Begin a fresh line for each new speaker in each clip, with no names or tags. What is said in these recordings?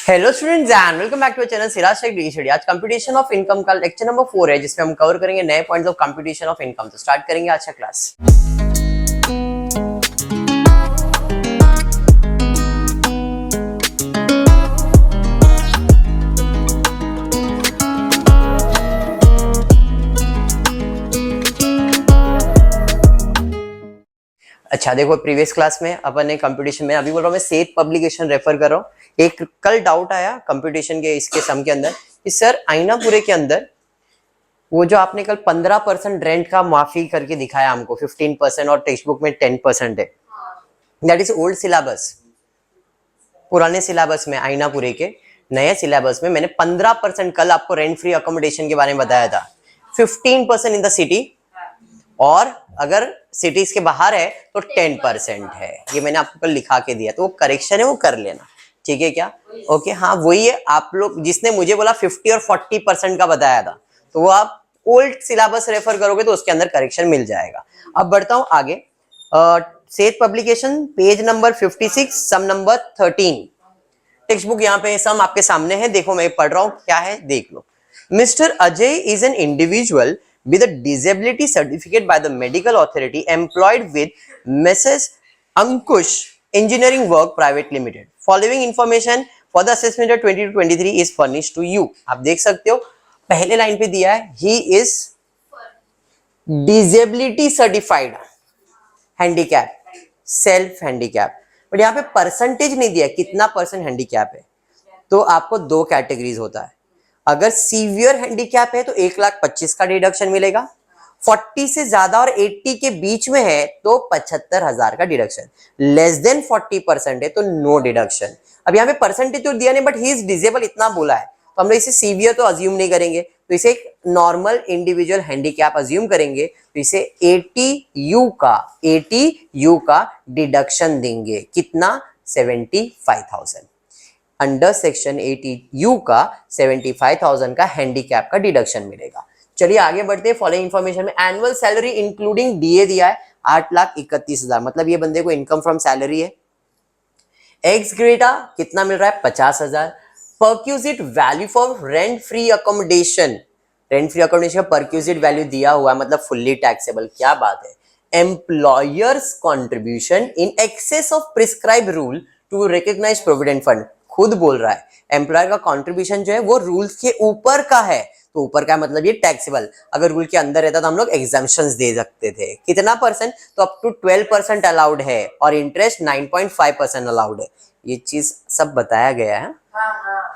Hello students and welcome back to channel Siraj Shaikh degree study. आज computation of income का lecture number 4 है, जिसमें हम कवर करेंगे नए points of computation of income. तो स्टार्ट करेंगे आज का क्लास। अच्छा देखो, प्रीवियस क्लास में अपन ने कंप्यूटेशन में, अभी बोल रहा हूँ मैं, सेठ पब्लिकेशन रेफर कर रहा हूँ। एक कल डाउट आया कंप्यूटेशन के इसके सम के अंदर कि सर आईनापुरे के अंदर वो जो आपने कल 15% रेंट का माफी करके दिखाया हमको, 15% और टेक्स्ट बुक में 10% है, दैट इज ओल्ड सिलेबस। पुराने सिलेबस में आईनापुरे के, नए सिलेबस में मैंने 15% कल आपको रेंट फ्री अकोमोडेशन के बारे में बताया था। 15% इन द सिटी, और अगर सिटीज के बाहर है तो 10% है। ये मैंने आपको कल लिखा के दिया, तो वो करेक्शन है, वो कर लेना, ठीक है क्या? ओके हाँ, वही है। आप लोग जिसने मुझे बोला 50 और 40% का बताया था, तो वो आप ओल्ड सिलेबस रेफर करोगे तो उसके अंदर करेक्शन मिल जाएगा। अब बढ़ता हूं आगे। सेठ पब्लिकेशन पेज नंबर 56 सम नंबर 13। टेक्स्ट बुक यहाँ पे सम आपके सामने है, देखो मैं पढ़ रहा हूँ, क्या है देख लो। Mister Ajay is an individual with a disability certificate by the medical authority employed with Mrs. Ankush Engineering Work Private Limited. Following information for the assessment of 20 to 23 is furnished to you. आप देख सकते हो पहले line पे दिया है he is disability certified handicap, self handicap, but यहाँ पे परसेंटेज नहीं दिया कितना परसेंट हैंडीकैप है। तो आपको दो कैटेगरीज होता है। अगर सीवियर हैंडीकैप है तो 1,25,000 का डिडक्शन मिलेगा। 40 से ज्यादा और 80 के बीच में है तो 75,000 का डिडक्शन। लेस देन 40% है तो नो डिडक्शन। अब यहाँ पे परसेंटेज तो दिया नहीं, बट ही इज डिसेबल इतना बोला है, तो हम लोग इसे सीवियर तो अज्यूम नहीं करेंगे, तो इसे एक नॉर्मल इंडिविजुअल हैंडीकैप अज्यूम करेंगे। तो इसे 80 यू का डिडक्शन देंगे। कितना? 75,000। अंडर सेक्शन 80U का 75,000 का हैंडीकैप का डिडक्शन मिलेगा। चलिए आगे बढ़ते हैं। फॉलोइंग इंफॉर्मेशन में एनुअल सैलरी इंक्लूडिंग डीए दिया है 8,31,000, मतलब ये बंदे को इनकम फ्रॉम सैलरी है। एक्स ग्रेटा कितना मिल रहा है? 50,000। Perquisite value for rent free accommodation, rent free accommodation का परक्यूजिट वैल्यू दिया हुआ है, मतलब फुल्ली टैक्सेबल। क्या बात है। Employer's contribution in excess of prescribe rule to recognise provident fund, खुद बोल रहा है एम्प्लॉयर का कंट्रीब्यूशन जो है वो रूल्स के ऊपर का है। तो ऊपर का मतलब ये टैक्सेबल। अगर रूल के अंदर रहता तो हम लोग एग्जाम्पशंस दे सकते थे। कितना परसेंट? तो अप टू 12% अलाउड है, और इंटरेस्ट 9.5% अलाउड है। ये चीज सब बताया गया है।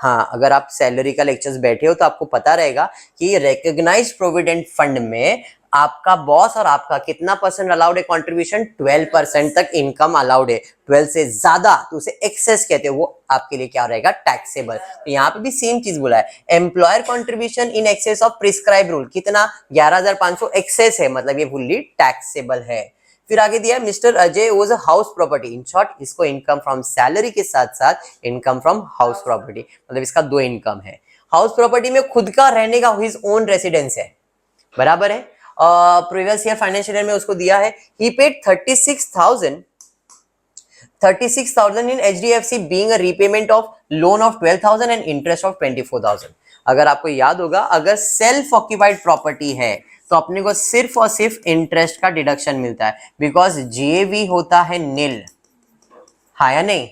हाँ, अगर आप सैलरी का लेक्चर्स बैठे हो तो आपको पता रहेगा कि रिकॉग्नाइज्ड प्रोविडेंट फंड में आपका बॉस और आपका कितना परसेंट अलाउड है कंट्रीब्यूशन? 12% तक इनकम अलाउड है। 12 से ज्यादा तो उसे एक्सेस कहते हैं, वो आपके लिए क्या रहेगा? टैक्सेबल। तो यहाँ पे भी सेम चीज बोला है, employer contribution in excess of prescribe rule. कितना? 11,500 एक्सेस है, मतलब ये फुल्ली टैक्सेबल है। फिर आगे दिया mister Ajay was a house property. In short इसको इनकम फ्रॉम सैलरी के साथ साथ इनकम फ्रॉम हाउस प्रॉपर्टी, मतलब इसका दो इनकम है। हाउस प्रॉपर्टी में खुद का रहने का हिज ओन रेसिडेंस है, बराबर है। प्रीवियस ईयर फाइनेंशियल ईयर में उसको दिया है ही paid 36,000 in HDFC being a repayment of loan of 12,000 and interest of 24,000। अगर आपको याद होगा, अगर सेल्फ ऑक्यूपाइड प्रॉपर्टी है तो अपने को सिर्फ और सिर्फ इंटरेस्ट का डिडक्शन मिलता है, बिकॉज जीएवी होता है नील। हाँ या नहीं?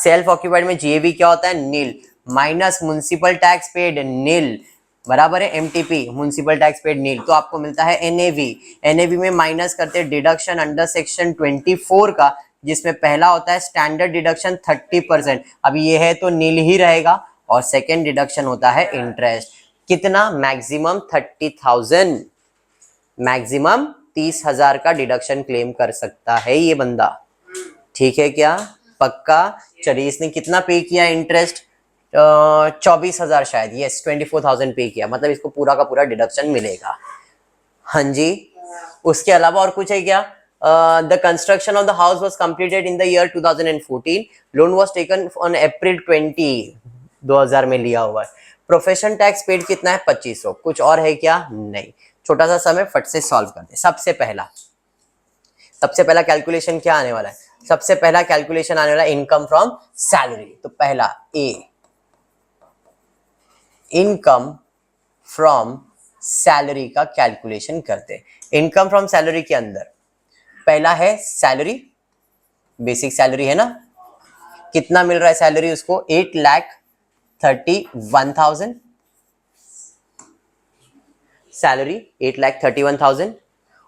सेल्फ ऑक्यूपाइड में जीएवी क्या होता है? नील, माइनस म्युनिसिपल टैक्स पेड नील, बराबर है एमटीपी, म्युनिसिपल टैक्स पेड नील। तो आपको मिलता है एनएवी। एनएवी में माइनस करते हैं डिडक्शन अंडर सेक्शन 24 का, जिसमें पहला होता है स्टैंडर्ड डिडक्शन 30%। अब ये है तो नील ही रहेगा, और सेकेंड डिडक्शन होता है इंटरेस्ट। कितना? मैक्सिमम 30,000, मैक्सिमम 30,000 का डिडक्शन क्लेम कर सकता है ये बंदा। ठीक है क्या? पक्का? चलिए, इसने कितना पे किया इंटरेस्ट? 24,000 शायद, यस 24,000 पे किया, मतलब इसको पूरा का पूरा डिडक्शन मिलेगा। हाँ जी। उसके अलावा और कुछ है क्या? The construction of the house was completed in the year 2014। Loan was taken on April 20 में लिया हुआ है। प्रोफेशन टैक्स पेड कितना है? 2500। कुछ और है क्या? नहीं। छोटा सा समय फट से सॉल्व कर दे। सबसे पहला कैलकुलेशन क्या आने वाला है? सबसे पहला कैलकुलेशन आने वाला इनकम फ्रॉम सैलरी। तो पहला ए, इनकम फ्रॉम सैलरी का कैलकुलेशन करते हैं। इनकम फ्रॉम सैलरी के अंदर पहला है सैलरी, बेसिक सैलरी है ना, कितना मिल रहा है सैलरी उसको 8,31,000 सैलरी 8,31,000।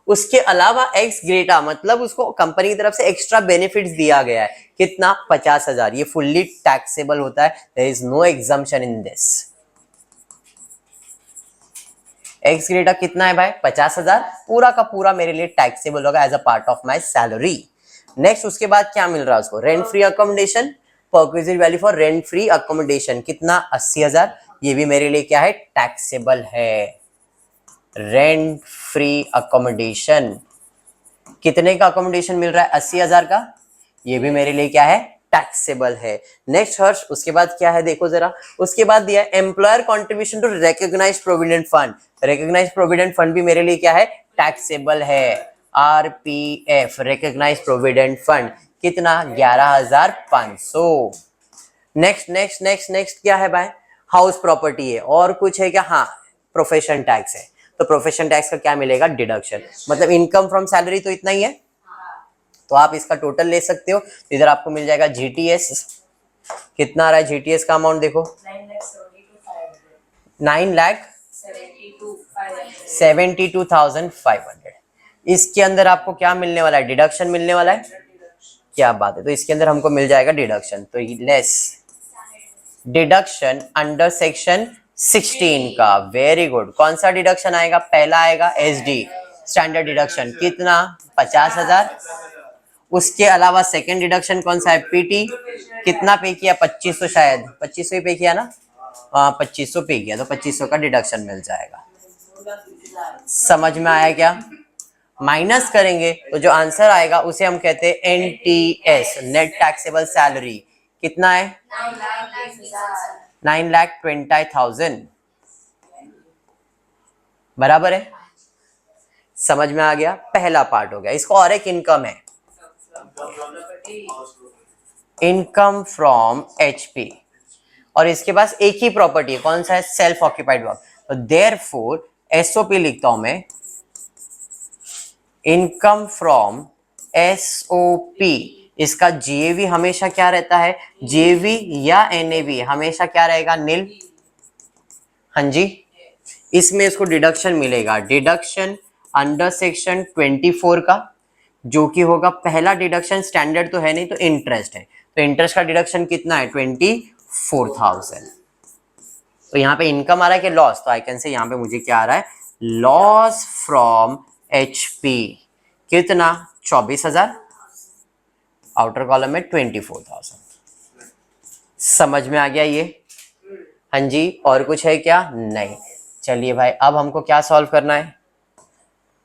उसके अलावा एक्स ग्रेटा मतलब उसको कंपनी की तरफ से एक्स्ट्रा बेनिफिट्स दिया गया है, कितना 50,000। ये फुल्ली टैक्सेबल होता है, there is no exemption in this. Ex gratia कितना है भाई 50,000, पूरा का पूरा मेरे लिए टैक्सेबल होगा as a part of my salary. Next उसके बाद क्या मिल रहा है उसको, rent free accommodation, perquisite value for rent free accommodation कितना 80,000, ये भी मेरे लिए क्या है टैक्सेबल है। रेंट फ्री अकोमोडेशन कितने का अकोमोडेशन मिल रहा है 80,000 का, ये भी मेरे लिए क्या है टैक्सेबल है। नेक्स्ट हर्ष उसके बाद क्या है देखो जरा, उसके बाद दिया employer contribution to recognised provident fund, recognised provident fund भी मेरे लिए क्या है टैक्सेबल है। आरपीएफ रिकॉग्नाइज्ड प्रोविडेंट फंड कितना 11,500। नेक्स्ट नेक्स्ट नेक्स्ट नेक्स्ट क्या है भाई, हाउस प्रॉपर्टी है और कुछ है क्या, हाँ प्रोफेशन टैक्स है, तो प्रोफेशन टैक्स का क्या मिलेगा डिडक्शन, मतलब इनकम फ्रॉम सैलरी तो इतना ही है, तो आप इसका टोटल ले सकते हो। इधर आपको मिल जाएगा जीटीएस, कितना आ रहा है जीटीएस का अमाउंट देखो 9,72,500। इसके अंदर आपको क्या मिलने वाला है डिडक्शन मिलने वाला है, क्या बात है, तो इसके अंदर हमको मिल जाएगा डिडक्शन, तो लेस डिडक्शन अंडर सेक्शन 16 का। वेरी गुड, कौन सा डिडक्शन आएगा, पहला आएगा एसडी स्टैंडर्ड डिडक्शन कितना 50,000। उसके अलावा सेकंड डिडक्शन कौन सा है पीटी, कितना पे किया 2500, शायद 2500 ही पे किया ना, 2500 पे किया, तो 2500 का डिडक्शन मिल जाएगा। समझ में आया क्या, माइनस करेंगे तो जो आंसर आएगा उसे हम कहते हैं एनटीएस नेट टैक्सेबल सैलरी, कितना है 9,20,000 बराबर है। समझ में आ गया, पहला पार्ट हो गया। इसको और एक इनकम है, इनकम फ्रॉम एचपी, और इसके पास एक ही प्रॉपर्टी है, कौन सा है सेल्फ ऑक्यूपाइड वर्क, तो देयरफॉर एसओपी लिखता हूं मैं, इनकम फ्रॉम एसओपी, इसका जीएवी हमेशा क्या रहता है, जीएवी या एनएवी हमेशा क्या रहेगा नील, हाँ जी, इसमें इसको डिडक्शन मिलेगा, डिडक्शन अंडर सेक्शन 24 का, जो कि होगा पहला डिडक्शन स्टैंडर्ड तो है नहीं, तो इंटरेस्ट है, तो इंटरेस्ट का डिडक्शन कितना है 24,000। तो यहाँ पे इनकम आ रहा है कि लॉस, तो आई कैन से यहाँ पे मुझे क्या आ रहा है लॉस फ्रॉम एचपी, कितना 24,000, आउटर कॉलम में 24,000। समझ में आ गया ये, हाँ जी, और कुछ है क्या, नहीं। चलिए भाई अब हमको क्या सॉल्व करना है,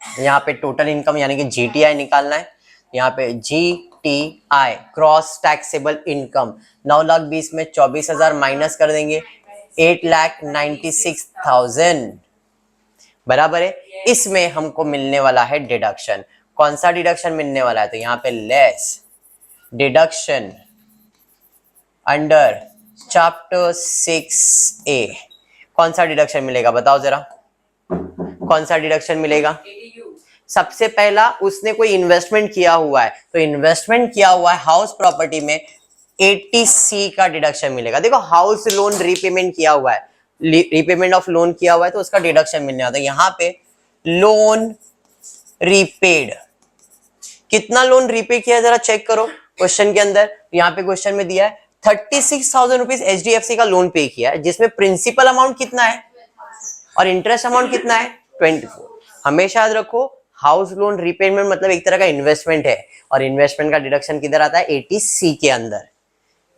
यहाँ पे टोटल इनकम यानी कि जीटीआई निकालना है। यहाँ पे जीटीआई क्रॉस टैक्सेबल इनकम 9,20,000 में 24,000 माइनस कर देंगे 8,96,000 बराबर है। इसमें हमको मिलने वाला है डिडक्शन, कौन सा डिडक्शन मिलने वाला है, तो यहाँ पे less deduction under chapter 6A, कौन सा डिडक्शन मिलेगा बताओ जरा, कौन सा डिडक्शन मिलेगा। सबसे पहला उसने कोई इन्वेस्टमेंट किया हुआ है, तो इन्वेस्टमेंट किया हुआ है हाउस प्रॉपर्टी में 80C का डिडक्शन मिलेगा। देखो हाउस लोन रीपेमेंट किया हुआ है, रीपेमेंट ऑफ लोन किया हुआ है, तो उसका डिडक्शन मिलने वाला है। यहाँ पे लोन रीपेड, कितना लोन रीपे किया जरा चेक करो क्वेश्चन के अंदर। यहाँ पे क्वेश्चन में दिया है 36,000 रुपीज एचडीएफसी का लोन पे किया है, जिसमें प्रिंसिपल अमाउंट कितना है और इंटरेस्ट अमाउंट कितना है 24। हमेशा याद रखो हाउस लोन रीपेमेंट मतलब एक तरह का इन्वेस्टमेंट है, और इन्वेस्टमेंट का डिडक्शन किधर आता है 80C के अंदर।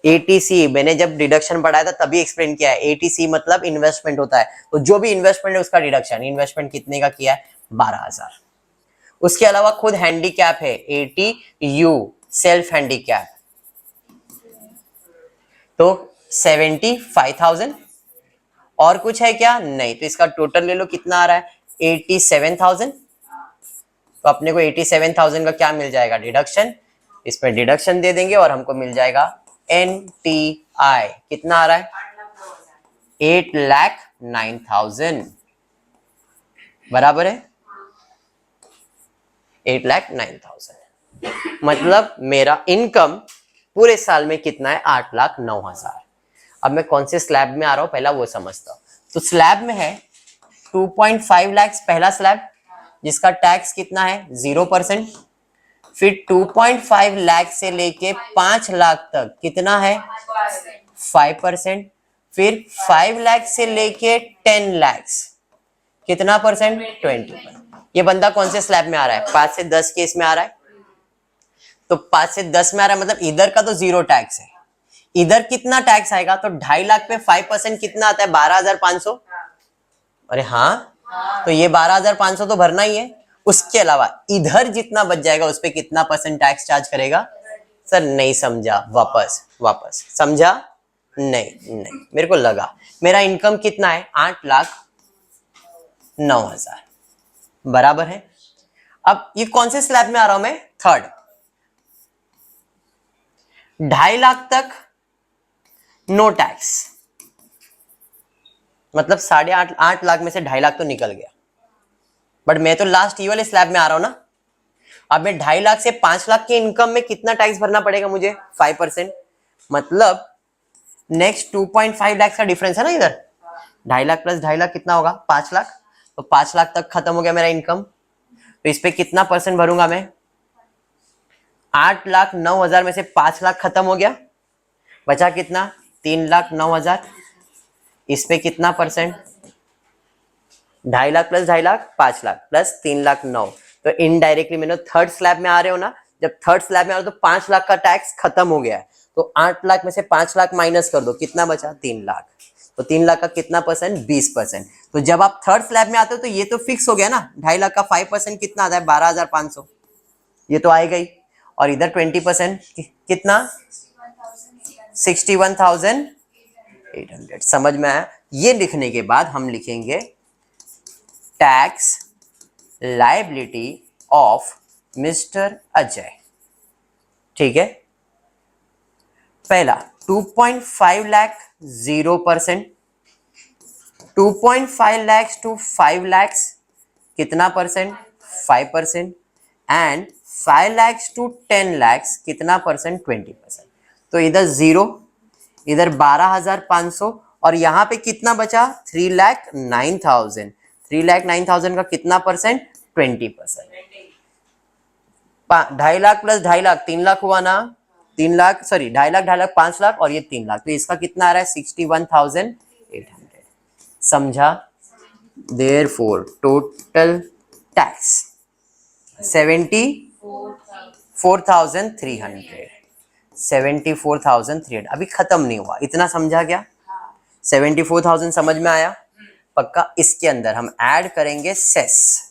80C मैंने जब डिडक्शन पढ़ाया था तभी एक्सप्लेन किया है, 80C मतलब इन्वेस्टमेंट होता है, तो जो भी इन्वेस्टमेंट है उसका डिडक्शन। इन्वेस्टमेंट कितने का किया है 12,000। उसके अलावा खुद हैंडीकैप है 80U सेल्फ हैंडीकैप, तो 75,000। और कुछ है क्या, नहीं, तो इसका टोटल ले लो कितना आ रहा है 87,000। तो अपने को 87,000 का क्या मिल जाएगा डिडक्शन, इसमें डिडक्शन दे देंगे और हमको मिल जाएगा एनटीआई, कितना आ रहा है 8,90,000 8,09,000 बराबर है 8,09,000। मतलब मेरा इनकम पूरे साल में कितना है 8,09,000। अब मैं कौन से स्लैब में आ रहा हूं पहला वो समझता हूं। तो स्लैब में है 2.5 लाख पहला स्लैब जिसका टैक्स कितना है 0%। फिर 2.5 लाख से लेके 5 लाख तक कितना है 5%। फिर 5 लाख से लेके 10 लाख कितना परसेंट 20%। ये बंदा कौन से स्लैब में आ रहा है 5 से 10 के इसमें आ रहा है। तो 5 से 10 में आ रहा है मतलब इधर का तो 0 टैक्स है। इधर कितना टैक्स आएगा तो 2.5 लाख पे 5% कितना आता है 12,500। अरे हाँ तो ये 12,500 तो भरना ही है। उसके अलावा इधर जितना बच जाएगा उस पे कितना परसेंट टैक्स चार्ज करेगा। सर नहीं समझा, वापस समझा नहीं मेरे को लगा मेरा इनकम कितना है 8,09,000 बराबर है। अब ये कौन से स्लैब में आ रहा हूं मैं थर्ड। 2.5 लाख तक नो टैक्स मतलब 8.5 लाख में से 2.5 लाख तो निकल गया। बट मैं तो लास्ट ये वाले स्लैब में आ रहा हूं ना। अब मैं 2.5 लाख से 5 लाख के इनकम में कितना टैक्स भरना पड़ेगा मुझे 5%। मतलब नेक्स्ट 2.5 लाख का डिफरेंस है ना इधर 2.5 लाख प्लस 2.5 लाख कितना होगा 5 लाख। तो 5 लाख तक खत्म हो गया मेरा इनकम। तो इस पे कितना परसेंट भरूंगा मैं 8,09,000 में से 5 लाख खत्म हो गया बचा कितना 3,09,000। इस पे कितना percent 2.5 lakh plus 2.5 lakh 5 lakh plus 3,09,000। तो इनडायरेक्टली मैंने थर्ड स्लैब में आ रहे हो ना। जब थर्ड स्लैब में आ रहे हो तो 5 लाख का टैक्स खत्म हो गया है। तो 8 लाख में से 5 लाख माइनस कर दो कितना बचा 3 लाख। तो 3 लाख का कितना परसेंट 20%। तो जब आप थर्ड स्लैब में आते हो तो ये तो फिक्स हो गया ना 2.5 लाख का 5% कितना आता है 12,500 ये तो आएगा ही। और इधर 20% कितना 61,800। समझ में आया। ये लिखने के बाद हम लिखेंगे tax liability of mister Ajay. ठीक है पहला 2.5 लाख 0%। 2.5 लाख टू 5 लाख कितना percent 5%। And 5 lakh to 10 lakh कितना परसेंट 20%। तो इधर 0 इधर 12,500 और यहाँ पे कितना बचा 3,09,000। 3,09,000 का कितना परसेंट 20%। 2.5 लाख प्लस 2.5 लाख 3 लाख हुआ ना 3 लाख सॉरी 2.5 लाख 2.5 लाख 5 लाख और ये 3 लाख। तो इसका कितना आ रहा है 61,800। समझा। Therefore total tax 74,300। 74,300 अभी खत्म नहीं हुआ इतना समझा क्या 74,000 समझ में आया पक्का। इसके अंदर हम ऐड करेंगे सेस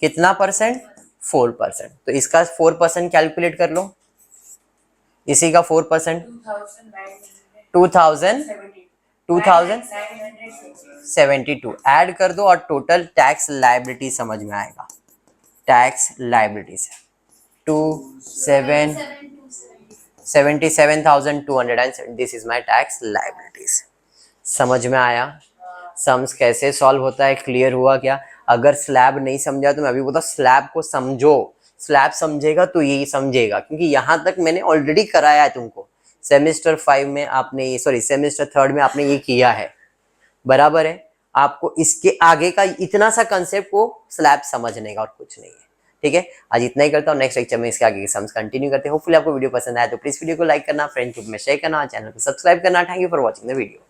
कितना परसेंट 4%। तो इसका 4% कैलकुलेट कर लो। इसी का 4% 2,072 ऐड कर दो और टोटल टैक्स लायबिलिटी समझ में आएगा। टैक्स लायबिलिटी से 77,200 and this is my tax liabilities. समझ में आया। सम्स कैसे सॉल्व होता है क्लियर हुआ क्या। अगर स्लैब नहीं समझा तो मैं अभी बोलता स्लैब को समझो। स्लैब समझेगा तो यही समझेगा क्योंकि यहाँ तक मैंने ऑलरेडी कराया है तुमको। सेमेस्टर 5 में आपने ये सेमेस्टर 3 में आपने ये किया है बराबर है। आपको इसके आगे का इतना सा कंसेप्ट को स्लैब समझने का और कुछ नहीं है। ठीक है आज इतना ही करता हूँ। नेक्स्ट लेक्चर में इसके आगे के सम्स कंटिन्यू करते हैं। होपफुली आपको वीडियो पसंद आया तो प्लीज वीडियो को लाइक करना फ्रेंड ग्रुप में शेयर करना चैनल को सब्सक्राइब करना। Thank you for watching the video.